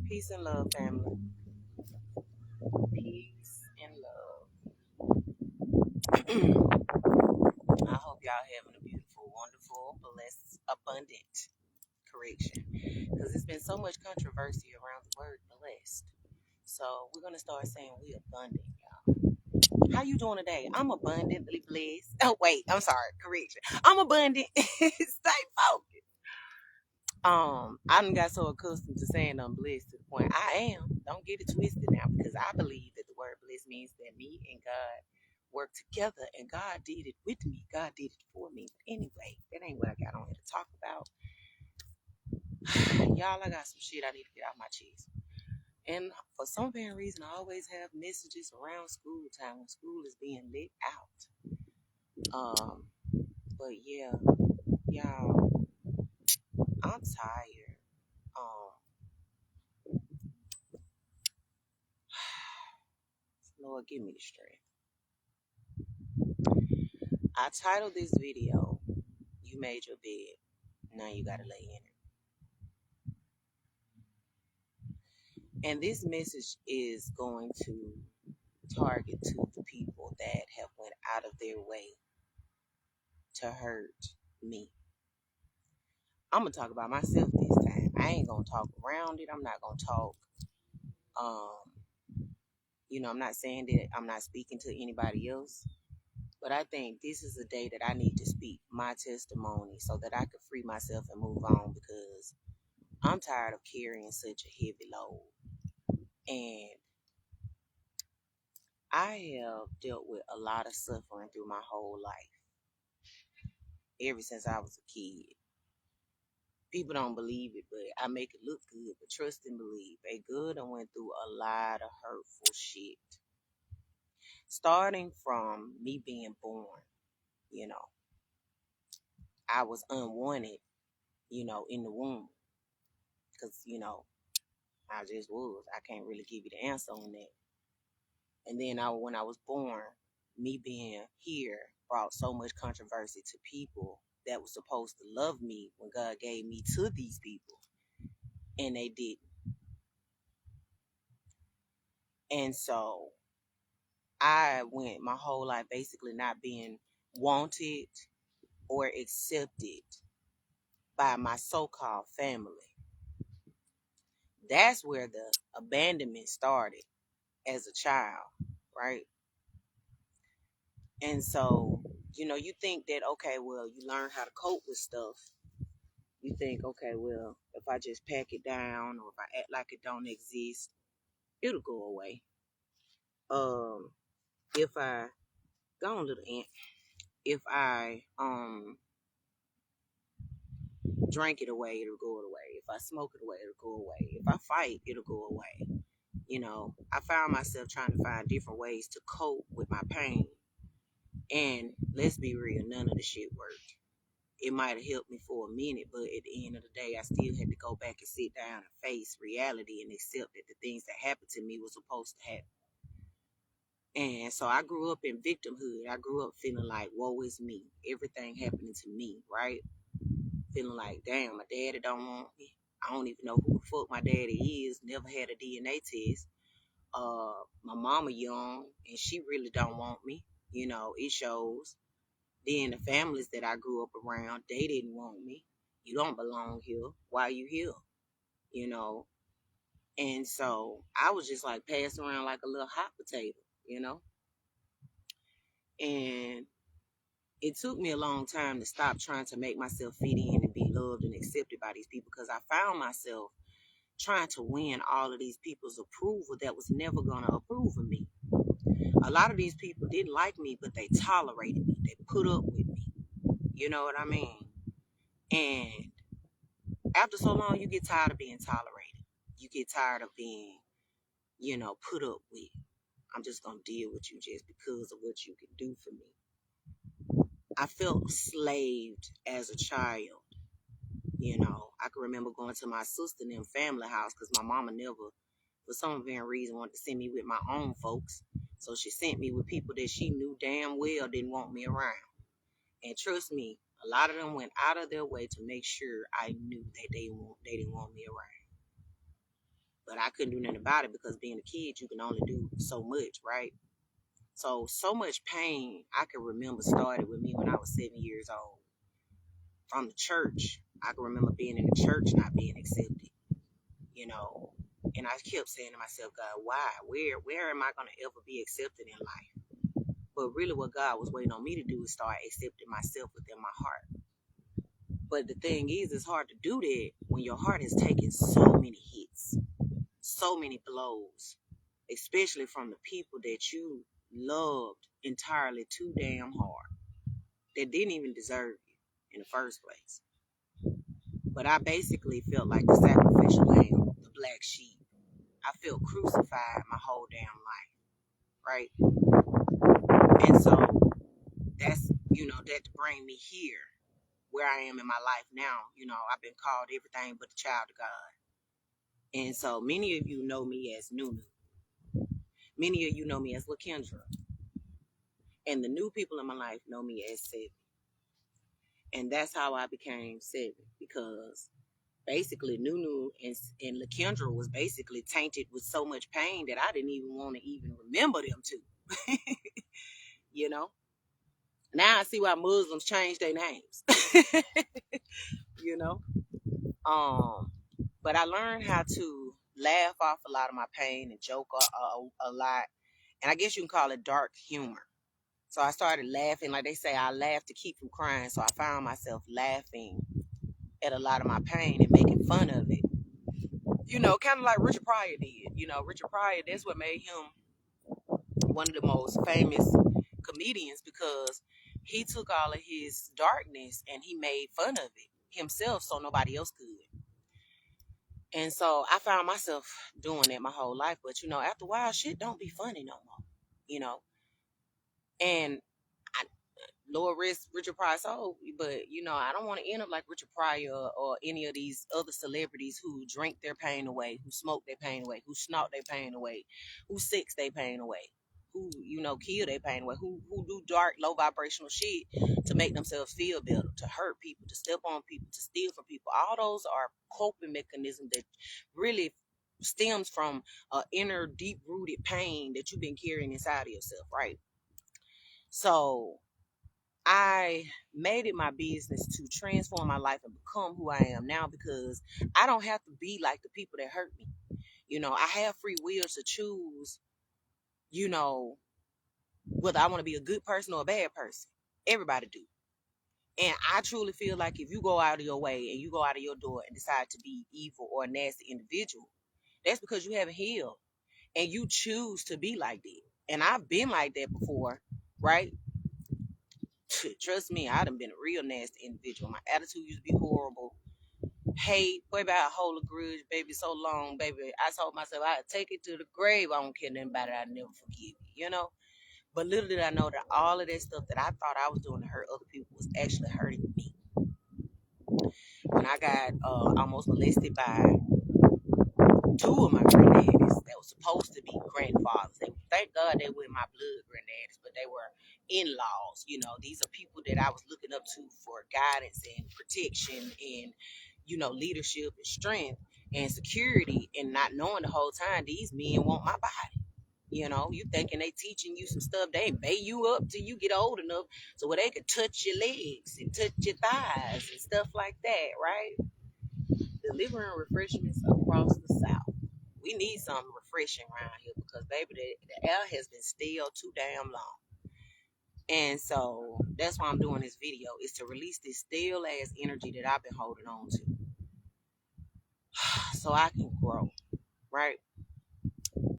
Peace and love, family. Peace and love. I hope y'all having a beautiful, wonderful, blessed, abundant correction. Because there's been so much controversy around the word blessed. So we're gonna start saying we abundant, y'all. How you doing today? I'm abundantly blessed. Oh wait, I'm sorry, correction. I'm abundant. Stay focused. I done got so accustomed to saying I'm blessed to the point I am. Don't get it twisted now, because I believe that the word blessed means that me and God work together, and God did it with me. God did it for me. But anyway, that ain't what I got on here to talk about. Y'all, I got some shit I need to get off my chest. And for some apparent reason, I always have messages around school time when school is being lit out. But yeah, y'all, I'm tired. Lord, give me the strength. I titled this video, "You Made Your Bed, Now You Gotta Lay in It." And this message is going to target to the people that have went out of their way to hurt me. I'm gonna talk about myself this time. I ain't gonna talk around it. I'm not gonna talk. I'm not saying that I'm not speaking to anybody else, but I think this is a day that I need to speak my testimony so that I can free myself and move on, because I'm tired of carrying such a heavy load. And I have dealt with a lot of suffering through my whole life, ever since I was a kid. People don't believe it, but I make it look good. But trust and believe. A good, I went through a lot of hurtful shit. Starting from me being born, you know, I was unwanted, in the womb. Because, I just was. I can't really give you the answer on that. And then when I was born, me being here brought so much controversy to people that was supposed to love me when God gave me to these people, and they didn't. And so I went my whole life basically not being wanted or accepted by my so-called family. That's where the abandonment started as a child, right? And so, you think that, okay, well, you learn how to cope with stuff. You think, okay, well, if I just pack it down or if I act like it don't exist, it'll go away. If I go on, little ant, if I drink it away, it'll go away. If I smoke it away, it'll go away. If I fight, it'll go away. I found myself trying to find different ways to cope with my pain. And let's be real, none of the shit worked. It might have helped me for a minute, but at the end of the day, I still had to go back and sit down and face reality and accept that the things that happened to me were supposed to happen. And so I grew up in victimhood. I grew up feeling like, woe is me. Everything happening to me, right? Feeling like, damn, my daddy don't want me. I don't even know who the fuck my daddy is. Never had a DNA test. My mama young, and she really don't want me. It shows. Then the families that I grew up around, they didn't want me. You don't belong here. Why are you here? You know? And so I was just like passed around like a little hot potato, you know? And it took me a long time to stop trying to make myself fit in and be loved and accepted by these people, because I found myself trying to win all of these people's approval that was never going to approve of me. A lot of these people didn't like me, but they tolerated me. They put up with me. You know what I mean? And after so long, you get tired of being tolerated. You get tired of being, put up with. I'm just going to deal with you just because of what you can do for me. I felt slaved as a child. I can remember going to my sister and them family house because my mama never, for some apparent reason, wanted to send me with my own folks. So she sent me with people that she knew damn well didn't want me around. And trust me, a lot of them went out of their way to make sure I knew that they didn't want me around. But I couldn't do nothing about it because being a kid, you can only do so much, right? So much pain I can remember started with me when I was 7 years old. From the church, I can remember being in the church not being accepted, you know. And I kept saying to myself, God, why? Where am I going to ever be accepted in life? But really what God was waiting on me to do is start accepting myself within my heart. But the thing is, it's hard to do that when your heart has taken so many hits, so many blows, especially from the people that you loved entirely too damn hard, that didn't even deserve you in the first place. But I basically felt like the sacrificial lamb, the black sheep. I felt crucified my whole damn life, right? And so that's, that to bring me here, where I am in my life now. I've been called everything but the child of God. And so many of you know me as Nunu. Many of you know me as LaKendra. And the new people in my life know me as Seven. And that's how I became Seven, because basically Nunu and LaKendra was basically tainted with so much pain that I didn't even want to even remember them two. you know? Now I see why Muslims change their names. you know? But I learned how to laugh off a lot of my pain and joke a lot. And I guess you can call it dark humor. So I started laughing. Like they say, I laugh to keep from crying. So I found myself laughing at a lot of my pain and making fun of it. Kind of like Richard Pryor did. Richard Pryor, that's what made him one of the most famous comedians, because he took all of his darkness and he made fun of it himself so nobody else could. And so I found myself doing that my whole life. But, after a while, shit don't be funny no more, And Lord rest Richard Pryor's soul, but I don't want to end up like Richard Pryor or any of these other celebrities who drink their pain away, who smoke their pain away, who snort their pain away, who sex their pain away, who kill their pain away, who do dark, low vibrational shit to make themselves feel better, to hurt people, to step on people, to steal from people. All those are coping mechanisms that really stems from inner deep rooted pain that you've been carrying inside of yourself, right? So I made it my business to transform my life and become who I am now, because I don't have to be like the people that hurt me. I have free will to choose, whether I want to be a good person or a bad person. Everybody do. And I truly feel like if you go out of your way and you go out of your door and decide to be evil or a nasty individual, that's because you haven't healed and you choose to be like that. And I've been like that before, right? Trust me, I done been a real nasty individual. My attitude used to be horrible. Hate, baby, I hold a grudge, baby, so long, baby. I told myself I'd take it to the grave. I don't care nothing about it. I'd never forgive you, But little did I know that all of that stuff that I thought I was doing to hurt other people was actually hurting me. When I got almost molested by two of my granddaddies that was supposed to be grandfathers. Thank God they were my blood granddaddies, but they were in-laws. These are people that I was looking up to for guidance and protection and, leadership and strength and security, and not knowing the whole time these men want my body. You thinking they teaching you some stuff, they bay you up till you get old enough so where they could touch your legs and touch your thighs and stuff like that, right? Delivering refreshments across the South. We need something refreshing around here because, baby, the air has been still too damn long. And so that's why I'm doing this video, is to release this still ass energy that I've been holding on to so I can grow, right?